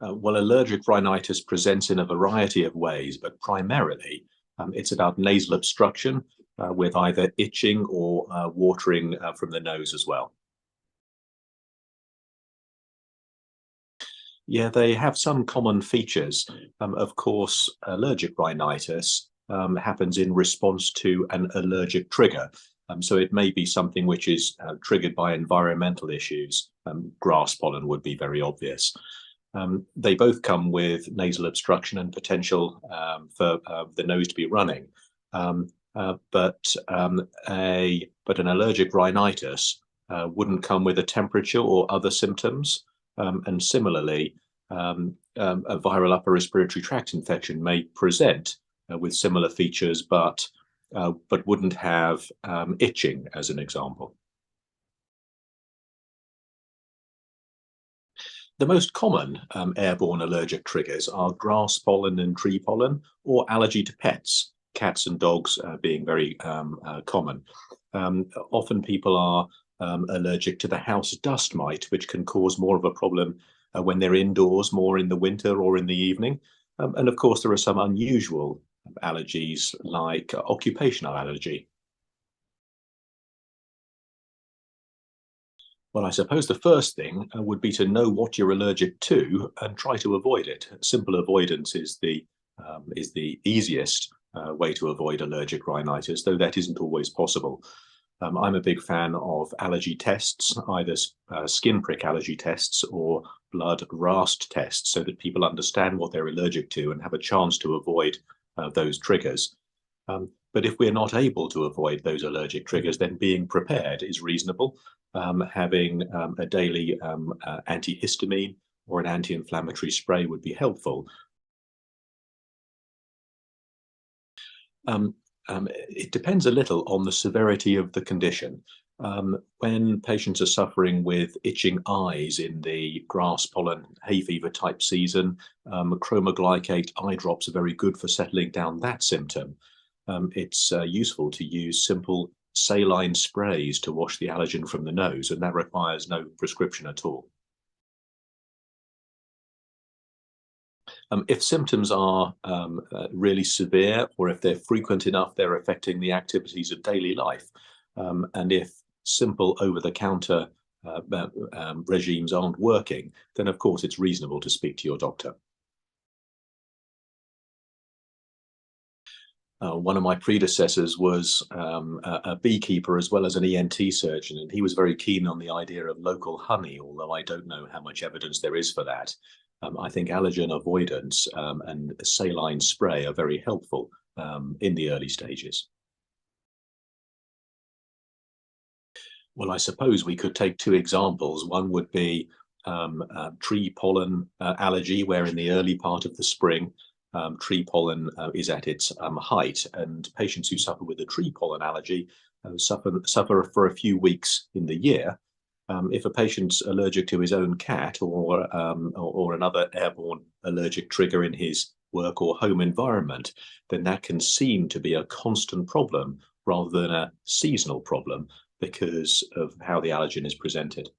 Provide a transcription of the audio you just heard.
Well, allergic rhinitis presents in a variety of ways, but primarily it's about nasal obstruction with either itching or watering from the nose as well. Yeah, they have some common features. Of course, allergic rhinitis happens in response to an allergic trigger. So it may be something which is triggered by environmental issues. Grass pollen would be very obvious. They both come with nasal obstruction and potential for the nose to be running. But an allergic rhinitis wouldn't come with a temperature or other symptoms. And similarly, a viral upper respiratory tract infection may present with similar features, but wouldn't have itching, as an example. The most common airborne allergic triggers are grass pollen and tree pollen, or allergy to pets, cats and dogs being very common. Often people are allergic to the house dust mite, which can cause more of a problem when they're indoors, more in the winter or in the evening. And of course, there are some unusual allergies like occupational allergy. Well, I suppose the first thing would be to know what you're allergic to and try to avoid it. Simple avoidance is the easiest way to avoid allergic rhinitis, though that isn't always possible. I'm a big fan of allergy tests, either skin prick allergy tests or blood RAST tests, so that people understand what they're allergic to and have a chance to avoid those triggers. But if we're not able to avoid those allergic triggers, then being prepared is reasonable. Having a daily antihistamine or an anti-inflammatory spray would be helpful. It depends a little on the severity of the condition. When patients are suffering with itching eyes in the grass pollen hay fever type season, chromoglycate eye drops are very good for settling down that symptom. It's useful to use simple saline sprays to wash the allergen from the nose, and that requires no prescription at all. If symptoms are really severe, or if they're frequent enough, they're affecting the activities of daily life. And if simple over-the-counter regimes aren't working, then of course it's reasonable to speak to your doctor. One of my predecessors was a beekeeper as well as an ENT surgeon, and he was very keen on the idea of local honey, although I don't know how much evidence there is for that. I think allergen avoidance and saline spray are very helpful in the early stages. Well, I suppose we could take two examples. One would be tree pollen allergy, where in the early part of the spring, tree pollen is at its height, and patients who suffer with a tree pollen allergy suffer for a few weeks in the year. If a patient's allergic to his own cat or another airborne allergic trigger in his work or home environment, then that can seem to be a constant problem rather than a seasonal problem because of how the allergen is presented.